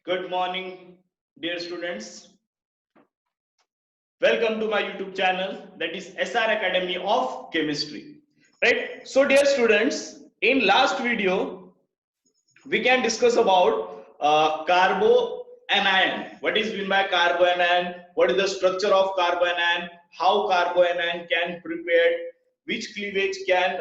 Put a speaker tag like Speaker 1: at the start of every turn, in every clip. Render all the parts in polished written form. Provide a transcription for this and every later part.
Speaker 1: Good morning, dear students. Welcome to my YouTube channel, that is SR Academy of Chemistry. Right? So, dear students, in last video, we can discuss about carboanion. What is meant by carboanion? What is the structure of carboanion? How carboanion can prepared? Which cleavage can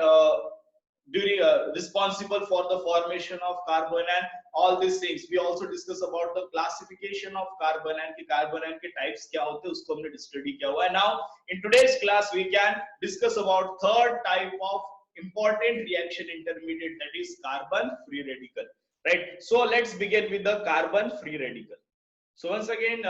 Speaker 1: during responsible for the formation of carbanion? All these things. We also discuss about the classification of carbanion. कि carbanion के types क्या होते हैं उसको हमने study किया हुआ है. Now in today's class we can discuss about third type of important reaction intermediate, that is carbon free radical. Right? So let's begin with the carbon free radical. So once again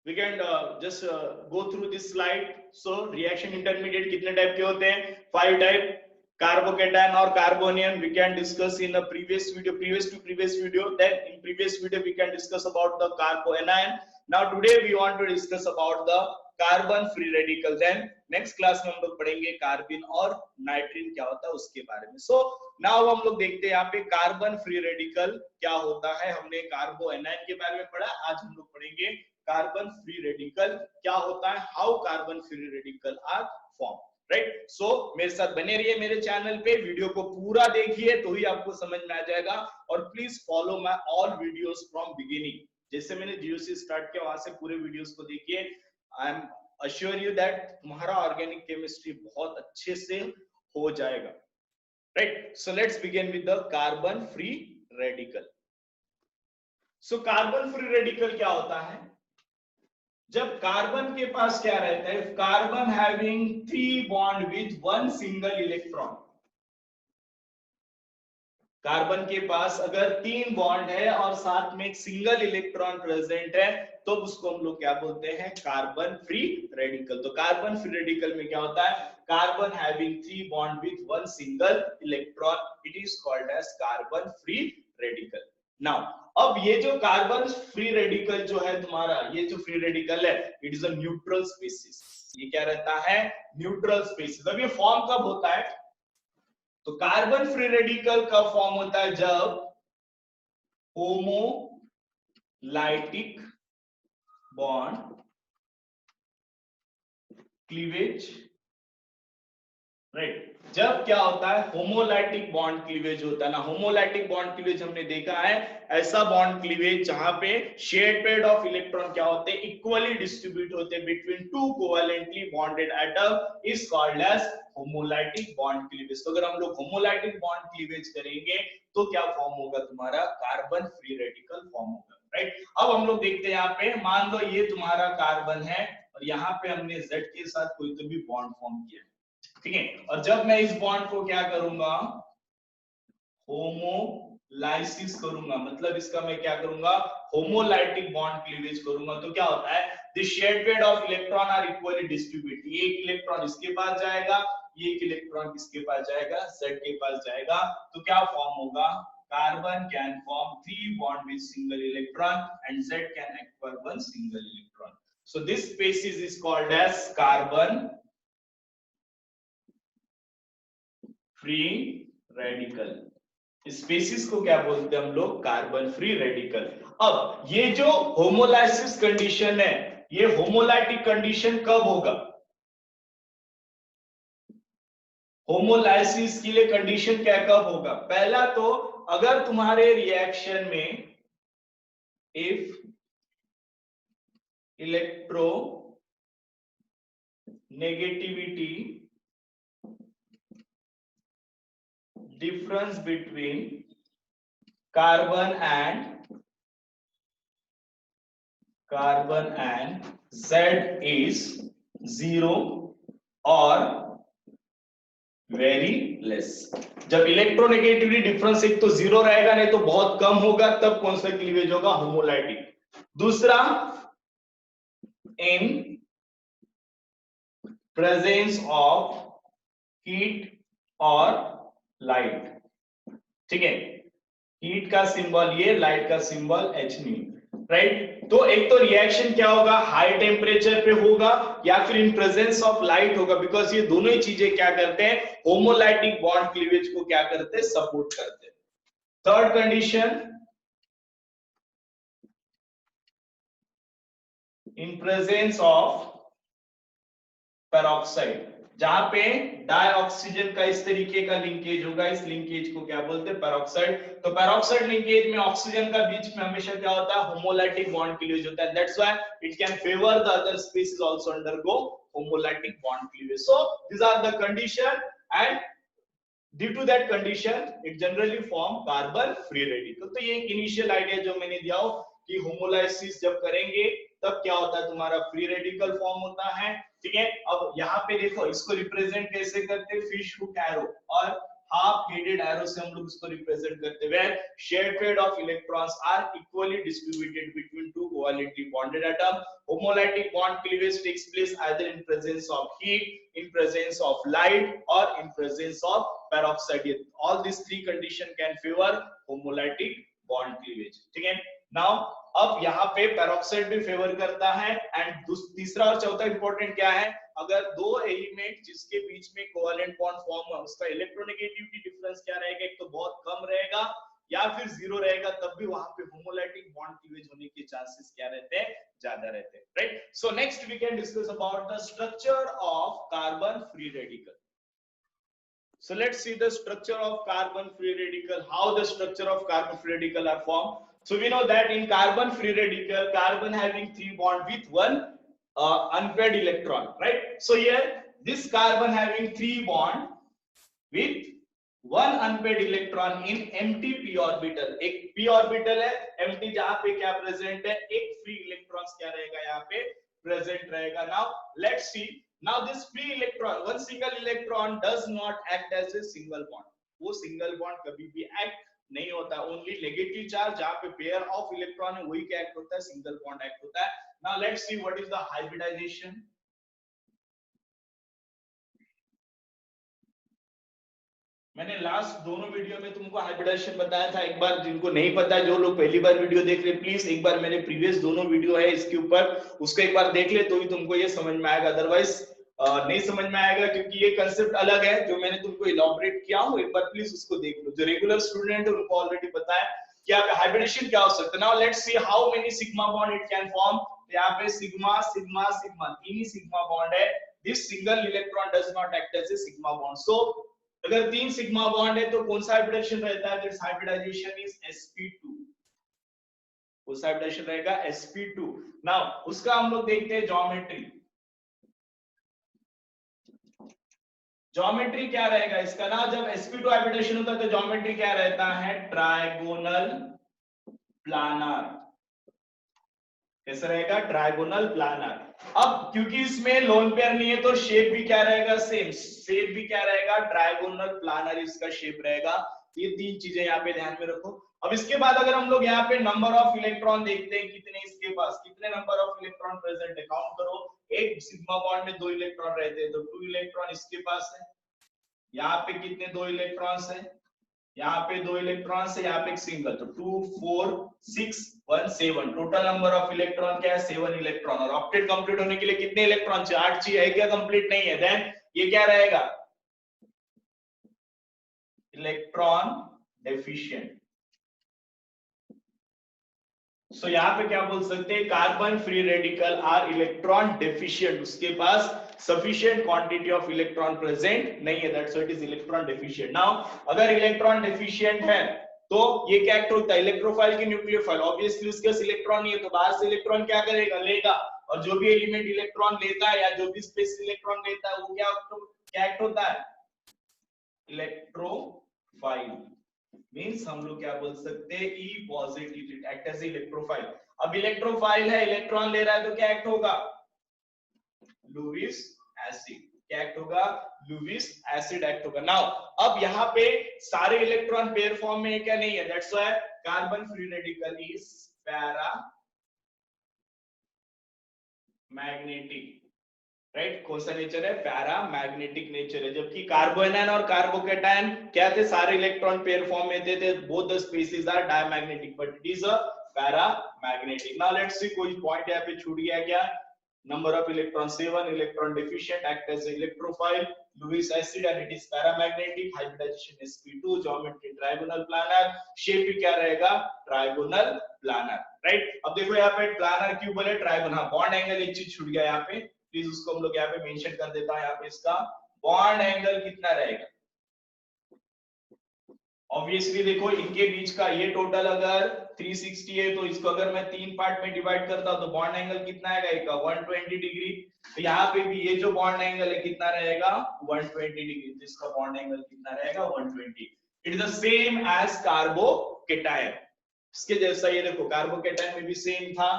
Speaker 1: we can just go through this slide. So reaction intermediate कितने type के होते हैं? 5 type. Carbocation or carbonium we can discuss in a previous video, previous video. Then in previous video we can discuss about the carbanion. Now today we want to discuss about the carbon free radical. Then next class में हम लोग पढ़ेंगे कार्बिन और नाइट्रिन क्या होता है उसके बारे में. सो नाउ हम लोग देखते हैं यहाँ पे कार्बन फ्री रेडिकल क्या होता है. हमने कार्बोएनायन के बारे में पढ़ा, आज हम लोग पढ़ेंगे कार्बन फ्री रेडिकल क्या होता है, how carbon free radical are form. Right? So मेरे साथ बने रहिए मेरे चैनल पे, वीडियो को पूरा देखिए तो ही आपको समझ में आ जाएगा. और please follow my all videos from beginning. जैसे मैंने जियो से स्टार्ट किया वहां से पूरे वीडियोस को देखिए. I am assure you that तुम्हारा ऑर्गेनिक केमिस्ट्री बहुत अच्छे से हो जाएगा. Right? So let's begin with the carbon free radical. So carbon free radical क्या होता है? जब कार्बन के पास क्या रहता है, carbon having 3 bond with 1 single electron. Carbon के पास अगर 3 बॉन्ड है और साथ में एक सिंगल इलेक्ट्रॉन प्रेजेंट है तो उसको हम लोग क्या बोलते हैं, कार्बन फ्री रेडिकल. तो कार्बन फ्री रेडिकल में क्या होता है, carbon having 3 bond with 1 single electron, it is called as carbon free radical. Now अब ये जो कार्बन फ्री रेडिकल जो है तुम्हारा, ये जो फ्री रेडिकल है, it is a neutral species. ये क्या रहता है, न्यूट्रल स्पीसीज. अब ये फॉर्म कब होता है, तो कार्बन फ्री रेडिकल का फॉर्म होता है जब होमोलाइटिक बॉन्ड क्लीवेज. राइट? जब क्या होता है, होमोलाइटिक बॉन्ड क्लीवेज होता है ना. होमोलाइटिक बॉन्ड क्लीवेज हमने देखा है, ऐसा बॉन्ड क्लीवेज जहां पे शेयर्ड पेयर ऑफ इलेक्ट्रॉन क्या होते हैं, इक्वली डिस्ट्रीब्यूट होते हैं between 2 covalently bonded atom, is called as homolytic bond cleavage. तो अगर हम लोग होमोलाइटिक बॉन्ड क्लीवेज करेंगे तो क्या फॉर्म होगा, तुम्हारा कार्बन फ्री रेडिकल फॉर्म होगा. राइट? अब हम लोग देखते हैं यहाँ पे, मान लो ये तुम्हारा कार्बन है और यहाँ पे हमने Z के साथ कोई तो भी बॉन्ड फॉर्म किया. ठीक है? और जब मैं इस बॉन्ड को क्या करूंगा, होमोलाइसिस करूंगा, मतलब इसका मैं क्या करूंगा, होमोलाइटिक बॉन्ड क्लीवेज करूंगा, तो क्या होता है, the shared pair of electron are equally distributed. ये एक इलेक्ट्रॉन इसके पास जाएगा, ये एक इलेक्ट्रॉन किसके पास जाएगा, Z के पास जाएगा. तो क्या फॉर्म होगा, carbon can form 3 bond with single electron and Z can acquire 1 single electron. So this species is called as carbon free radical. Species को क्या बोलते हैं हम लोग, कार्बन फ्री रेडिकल. अब ये जो होमोलाइसिस कंडीशन है, ये होमोलाइटिक कंडीशन कब होगा, होमोलाइसिस के लिए कंडीशन क्या कब होगा. पहला तो अगर तुम्हारे रिएक्शन में if electro negativity difference between carbon and Z is 0 or very less. जब इलेक्ट्रोनेगेटिविटी डिफरेंस एक तो 0 रहेगा, नहीं तो बहुत कम होगा, तब कौन सा क्लीवेज होगा, होमोलाइटिक. दूसरा, इन प्रेजेंस ऑफ हीट और लाइट. ठीक है? हीट का सिंबल ये, लाइट का सिंबल H. राइट? तो एक तो रिएक्शन क्या होगा, हाई टेम्परेचर पे होगा या फिर इन प्रेजेंस ऑफ लाइट होगा, बिकॉज ये दोनों ही चीजें क्या करते हैं, होमोलाइटिक बॉन्ड क्लीवेज को क्या करते हैं, सपोर्ट करते हैं. Third condition, in presence of peroxide, जहां पे डाइऑक्सीजन का इस तरीके का लिंकेज होगा, इस लिंकेज को क्या बोलते हैं, पेरोक्साइड। तो पेरोक्साइड लिंकेज में ऑक्सीजन का बीच में हमेशा क्या होता है, होमोलैटिक बॉन्ड क्लीवेज होता है। That's why it can favour the other species also undergo homolytic bond cleavage. So these are the condition, and due to that condition it generally form carbon free radical। तो ये एक initial idea जो मैंने दिया हो कि homolysis जब करेंगे तब क्या होता है, तुम्हारा फ्री रेडिकल फॉर्म होता है। ठीक है, अब यहाँ पे देखो इसको रिप्रेजेंट कैसे करते हैं, फिश हुक एरो और हाफ हेडेड एरो से हम लोग इसको रिप्रेजेंट करते हैं, where share trade of electrons are equally distributed between two covalently bonded atom. Homolytic bond cleavage takes place either in presence of heat, in presence of light, or in presence of peroxide। all these three condition can favor homolytic bond cleavage। ठीक है, now अब यहाँ पे peroxide भी favour करता है। And तीसरा और चौथा इंपॉर्टेंट क्या है, अगर दो एलिमेंट जिसके बीच में कोवेलेंट बॉन्ड फॉर्म है उसका इलेक्ट्रोनेगेटिविटी डिफरेंस क्या रहेगा, एक तो बहुत कम रहेगा या फिर जीरो रहेगा, तब भी वहां पे होमोलैटिक बॉन्ड क्लीवेज होने के चांसेस क्या रहते हैं, ज्यादा रहते हैं। Right, so next we can discuss about the structure of carbon free radical. So let's see the structure of carbon free radical, how the structure of carbon free radical are formed. So we know that in carbon free radical, carbon having 3 bond with one unpaired electron, right? So here this carbon having 3 bond with one unpaired electron in empty p orbital। एक p orbital है empty, जहां पे क्या present है, एक free electrons क्या रहेगा यहाँ पे प्रेजेंट रहेगा। now let's see, now this free electron, one single electron does not act as a single bond। वो सिंगल बॉन्ड कभी भी एक्ट नहीं होता, ओनली नेगेटिव चार्ज जहां पे पेयर ऑफ इलेक्ट्रॉन है वही क्या एक्ट होता है, सिंगल बॉन्ड एक्ट होता है। now let's see what is the hybridization। मैंने लास्ट दोनों वीडियो में तुमको हाइब्रिडाइजेशन बताया था, एक बार जिनको नहीं पता है, जो लोग पहली बार वीडियो देख रहे, प्लीज एक बार मेरे प्रीवियस दोनों वीडियो है इसके ऊपर, उसको एक बार देख ले तो ही तुमको ये समझ में आएगा, अदरवाइज नहीं समझ में आएगा, क्योंकि ये कंसेप्ट अलग है जो मैंने तुमको इलॉबरेट किया हूं। एक बार प्लीज उसको देख लो, जो रेगुलर स्टूडेंट है उनको ऑलरेडी पता है कि हाइब्रिडेशन क्या हो सकता है। Now let's see how many sigma bond it can form. यहाँ पे सिग्मा सिग्मा सिग्मा तीन ही सिग्मा बॉन्ड है। This single electron does not act as a sigma bond. So अगर 3 सिग्मा बॉन्ड है तो कौन सा हाइब्रिडेशन रहता है, दिस हाइब्रिडाइजेशन इज sp2। उस हाइब्रिडेशन रहेगा sp2। नाउ उसका हम लोग देखते हैं ज्योमेट्री। ज्योमेट्री क्या रहेगा इसका ना, जब sp2 हाइब्रिडेशन होता है तो ज्योमेट्री क्या रहता है, ट्रायगोनल प्लानर। कैसा रहेगा, ट्रायगोनल प्लानर। अब क्योंकि इसमें लोन पेयर नहीं है तो शेप भी क्या रहेगा, सेम शेप भी क्या रहेगा, ट्रायगोनल प्लानर इसका शेप रहेगा। ये तीन चीजें यहाँ पे ध्यान में रखो। अब इसके बाद अगर हम लोग यहाँ पे नंबर ऑफ इलेक्ट्रॉन देखते हैं, कितने इसके पास, कितने नंबर ऑफ इलेक्ट्रॉन प्रेजेंट है, काउंट करो। एक सिग्मा बॉन्ड में 2 इलेक्ट्रॉन रहते हैं तो 2 इलेक्ट्रॉन इसके पास है। यहाँ पे कितने, 2 इलेक्ट्रॉन्स है, यहाँ पे 2 इलेक्ट्रॉन्स है, यहाँ पे एक सिंगल, तो 2 4 6 1 7। टोटल नंबर ऑफ इलेक्ट्रॉन क्या है, 7 इलेक्ट्रॉन। और ऑक्टेट कंप्लीट होने के लिए कितने इलेक्ट्रॉन चाहिए, 8 चाहिए, है क्या, कंप्लीट नहीं है, देन ये क्या रहेगा, इलेक्ट्रॉन डेफिशिएंट। सो यहाँ पे क्या बोल सकते हैं, carbon free radical are electron deficient, उसके पास sufficient quantity of electron present नहीं है, that's why it is electron deficient. Now अगर इलेक्ट्रॉन डेफिशिएंट है तो ये क्या एक्ट होता है, इलेक्ट्रोफाइल की न्यूक्लियोफाइल। ऑब्वियसली उसके पास इलेक्ट्रॉन नहीं है तो बाहर से इलेक्ट्रॉन क्या करेगा, लेगा। और जो भी एलिमेंट इलेक्ट्रॉन लेता है या जो भी स्पेस इलेक्ट्रॉन लेता है वो क्या एक्ट होता है, इलेक्ट्रोफाइल। मींस हम लोग क्या बोल सकते हैं, ई पॉजिटिव, एक्ट एज इलेक्ट्रोफाइल। अब इलेक्ट्रोफाइल है, इलेक्ट्रॉन ले रहा है तो क्या एक्ट होगा, लुईस एसिड। क्या एक्ट होगा, लुईस एसिड एक्ट होगा। नाउ अब यहाँ पे सारे इलेक्ट्रॉन पेयर फॉर्म में है क्या, नहीं है, that's why carbon free radical is para magnetic. Right, कौन सा नेचर है, पैरा मैग्नेटिक नेचर है। जबकि कार्बोएनायन और कार्बोकैटायन क्या थे, सारे इलेक्ट्रॉन पेयर फॉर्म में थे, both the species are diamagnetic but it is a paramagnetic. Now let's see, कोई पॉइंट यहाँ पे छूट गया क्या, number of electrons 7, electron deficient, act as an electrophile, Lewis acid and it is paramagnetic, hybridization sp2, geometry trigonal planar, shape भी क्या रहेगा trigonal planar, right? अब देखो यहाँ पे planar क्यों बोले trigonal, हाँ bond angle एक चीज छूट गया यहाँ पे, प्लीज उसको हम लोग यहाँ पे मेंशन कर देता है, यहाँ पे इसका bond angle कितना रहेगा, ऑब्वियसली देखो इनके बीच का ये टोटल अगर 360 है तो इसको अगर मैं 3 पार्ट में डिवाइड करता हूं तो बॉन्ड एंगल कितना आएगा, इसका 120 डिग्री, तो यहाँ पे भी ये जो बॉन्ड एंगल है कितना रहेगा 120 डिग्री, तो इसका बॉन्ड एंगल कितना रहेगा 120, it is the same as carbocation, इसके जैसा ये देखो कार्बोकेटायन में भी सेम था,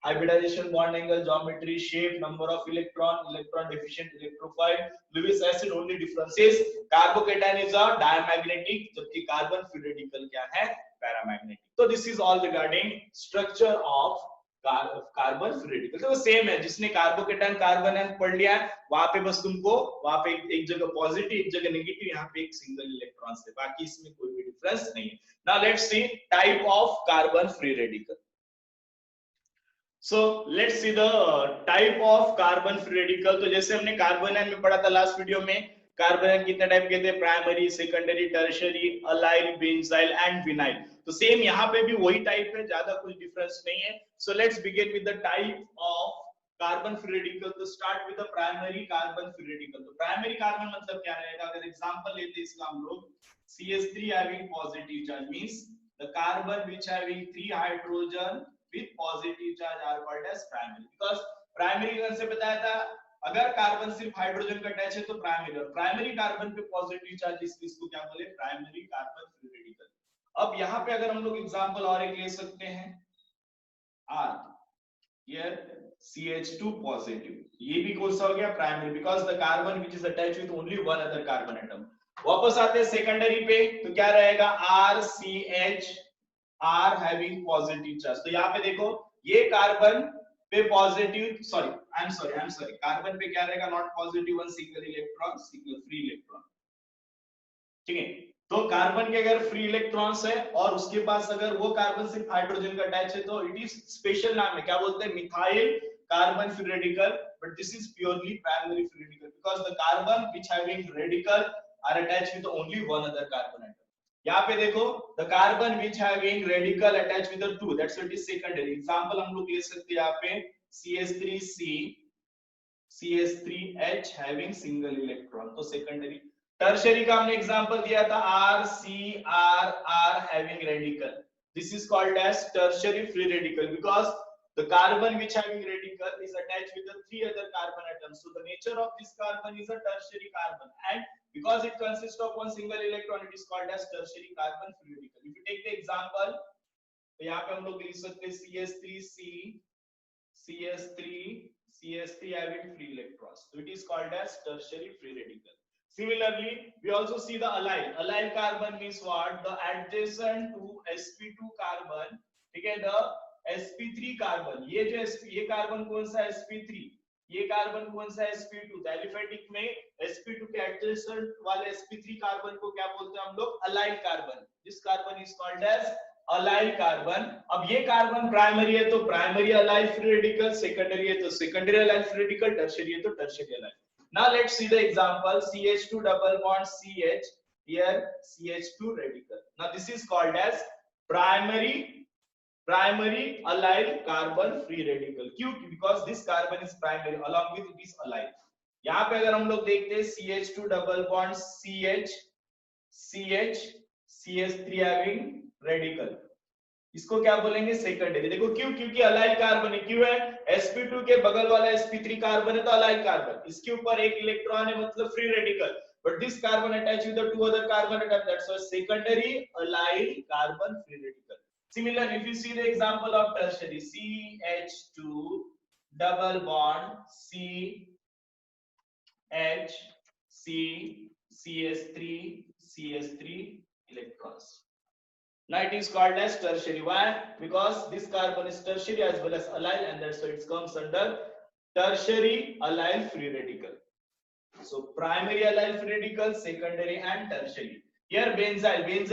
Speaker 1: hybridization, bond angle, geometry, shape, number of electron, electron deficient, electrophile, Lewis acid, only difference is carbocation is a diamagnetic, जबकि carbon free radical क्या है paramagnetic. So this is all regarding structure of carbon free radical, तो same है, जिसने carbocation carbon पढ़ लिया वहां पे बस तुमको वहां पे एक जगह पॉजिटिव एक जगह नेगेटिव, यहाँ पे एक सिंगल इलेक्ट्रॉन है, बाकी इसमें कोई भी डिफरेंस नहीं है. Now let's see type of carbon free radical. So let's see the type of carbon free radical. तो जैसे हमने कार्बोनाइन में पढ़ा था लास्ट वीडियो में, कार्बोनाइन कितने टाइप के थे, primary, secondary, tertiary, allyl, benzyl and vinyl. तो सेम यहाँ पे भी वही टाइप है, ज्यादा कुछ डिफरेंस नहीं है. So let's begin with the type of carbon free radical. तो start with the primary carbon free radical. तो प्राइमरी कार्बन मतलब क्या रहेगा, अगर एग्जांपल लेते हैं इसका हम लोग, CH3 having positive charge means the carbon which having 3 hydrogen with positive charge are called as primary, because primary कौन से बताया था, अगर कार्बन सिर्फ हाइड्रोजन का अटैच है तो प्राइमरी, और प्राइमरी कार्बन पे पॉजिटिव चार्ज, इसको क्या बोले प्राइमरी कार्बन फ्री रेडिकल. अब यहाँ पे अगर हम लोग एग्जांपल और एक ले सकते हैं, R here CH2 positive, ये भी कौन सा हो गया primary, because the carbon which is attached with only one other carbon atom. वापस आते हैं सेकेंडरी पे, तो क्या रहेगा RCH are having positive charge. तो यहाँ पे देखो ये कार्बन पे positive, I'm sorry carbon पे क्या रहेगा not positive, one single electron, single free electron, ठीक है. तो कार्बन के अगर फ्री इलेक्ट्रॉन्स है और उसके पास अगर वो कार्बन सिर्फ हाइड्रोजन का अटैच है तो इट इज स्पेशल नाम है, क्या बोलते हैं, methyl carbon free radical, but this is purely primary free radical because the carbon which having radical are attached with only one other carbon atom. यहाँ पे देखो the carbon which having radical attach with the two, that's what is secondary. Example हम लोग ले सकते हैं यहाँ पे CH3C CH3H having single electron, तो सेकेंडरी. टर्शियरी का हमने एग्जांपल दिया था RCRR having radical, this is called as tertiary free radical because the carbon which having radical is attached with the 3 other carbon atoms, so the nature of this carbon is a tertiary carbon, and because it consists of one single electron it is called as tertiary carbon free radical. If you take the example, तो यहाँ पे हम लोग लिख सकते हैं CH3C CH3 having free electrons, so it is called as tertiary free radical. Similarly we also see the allyl carbon means what, the adjacent to sp2 carbon, ठीक है, the sp3 कार्बन, ये जो ये कार्बन कौन सा sp3, ये carbon कौन सा sp2, तो एलिफेटिक में sp2 के एडजेसेंट वाले sp3 कार्बन को क्या बोलते हैं हम लोग, allyl carbon. This carbon is called as allyl carbon. अब ये कार्बन प्राइमरी है तो primary allyl free radical, secondary है तो secondary allyl free radical, tertiary है तो tertiary allyl. Now let's see the example, CH2 double bond CH, here CH2 radical. Now this is called as primary allyl carbon free radical. क्यों, because this carbon is primary along with this allyl. यहाँ पे अगर हम लोग देखते हैं CH2 double bond CH3 having radical, इसको क्या बोलेंगे सेकेंडरी. देखो क्यों, क्योंकि अलाइल कार्बन है. क्यों है, sp2 के बगल वाला sp3 कार्बन है तो अलाइल कार्बन, इसके ऊपर एक इलेक्ट्रॉन है मतलब free radical, but this carbon attached with the two other carbon atoms, that's why secondary allyl carbon free radical. Similarly, if you see the example of tertiary, CH2 double bond CH3 electrons. Now it is called as tertiary. Why? Because this carbon is tertiary as well as allyl, and that's why it comes under tertiary allyl free radical. So primary allyl free radical, secondary and tertiary. Here benzyl means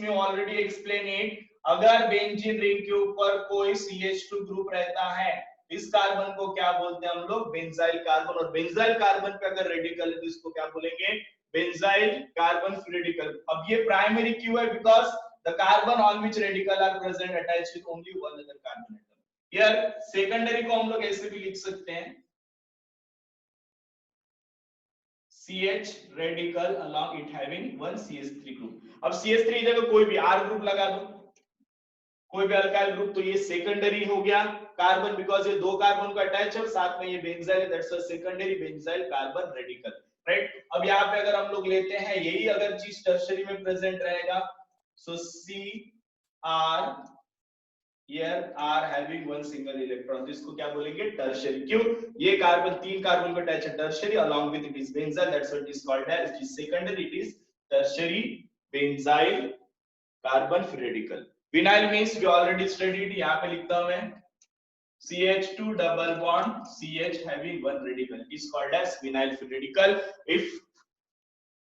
Speaker 1: मैं already explain it. अगर benzene ring के ऊपर कोई CH2 group रहता है इस carbon को क्या बोलते हैं हम लोग, बेंजाइल कार्बन। और बेंजाइल कार्बन पे अगर रेडिकल है तो इसको क्या बोलेंगे, बेंजाइल कार्बन फ्री रेडिकल। अब ये प्राइमरी क्यों है, because the carbon on which radical are present attached with only one other carbon atom. Here secondary को हम लोग ऐसे भी लिख सकते हैं, CH radical along it having one CH3 group। अब CH3 की जगह कोई भी R ग्रुप लगा दो, कोई भी अल्काइल ग्रुप, तो ये सेकेंडरी हो गया कार्बन, बिकॉज ये दो कार्बन को अटैच है, साथ में ये बेंजाइल है, that's a secondary benzyl carbon radical, right. अब यहाँ पे अगर हम लोग लेते हैं यही अगर चीज टर्शरी में प्रेजेंट रहेगा, सो CR here are having one single electron, इसको क्या बोलेंगे, टर्शरी। क्यों, ये कार्बन तीन कार्बन को अटैच है, tertiary, along with it is benzyl, that's what is called as, it is secondary, it is tertiary benzyl carbon free radical। vinyl means we already studied, यहाँ पे लिखता हूं मैं CH2 double bond CH having one radical, it is called as vinyl free radical। if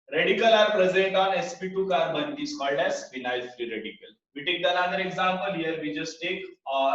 Speaker 1: radical are present on sp2 carbon, it is called as vinyl free radical। We take another example here, we just take or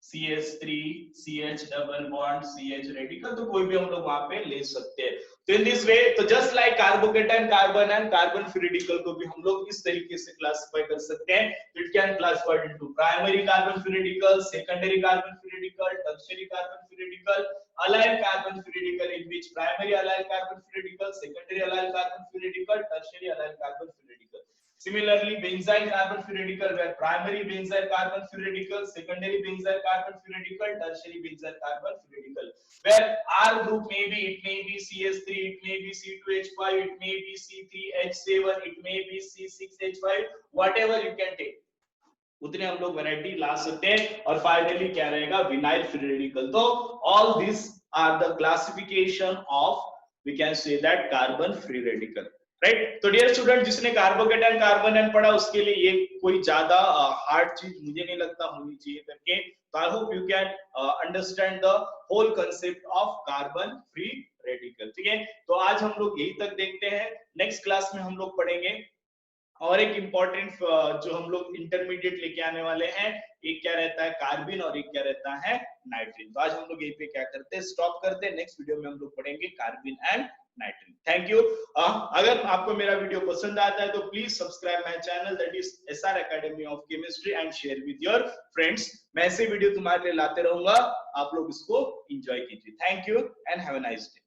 Speaker 1: CH3 CH double bond CH radical, तो कोई भी हम लोग वहां पे ले सकते हैं। तो इन दिस वे, तो just like carbocation carbon and carbon free radical को भी हम लोग इस तरीके से क्लासिफाई कर सकते हैं। It can classified into primary carbon free radical, secondary carbon free radical, tertiary carbon free radical, allyl carbon free radical, in which primary allyl carbon free radical, secondary allyl carbon free radical, tertiary allyl carbon free radical। Similarly, benzyl carbon free radical, where primary benzyl carbon free radical, secondary benzyl carbon free radical, tertiary benzyl carbon free radical, where R group may be, it may be CH3, it may be C2H5, it may be C3H7, it may be C6H5, whatever you can take, उतने हम लोग variety ला सकते हैं। और finally क्या रहेगा, vinyl free radical. तो all this are the classification of, we can say that carbon free radical, right. तो डियर स्टूडेंट, जिसने कार्बोकेटाइन कार्बन एन पढ़ा उसके लिए ये कोई ज्यादा हार्ड चीज मुझे नहीं लगता होनी चाहिए करके। तो I hope you can understand the whole concept of carbon free radical, ठीक है। तो आज हम लोग यही तक देखते हैं, नेक्स्ट क्लास में हम लोग पढ़ेंगे और एक इंपॉर्टेंट जो हम लोग इंटरमीडिएट लेके आने वाले हैं, एक क्या रहता है कार्बिन और एक क्या रहता है नाइट्रिन। तो आज हम लोग यहीं पे क्या करते हैं, स्टॉप करते हैं। नेक्स्ट वीडियो में हम लोग पढ़ेंगे carbene and nitrene. Thank you. अगर आपको मेरा वीडियो पसंद आता है तो please subscribe my channel, that is SR Academy of Chemistry, and share with your friends. मैं ऐसे वीडियो तुम्हारे लिए लाते रहूंगा, आप लोग इसको एंजॉय कीजिए। Thank you and have a nice day.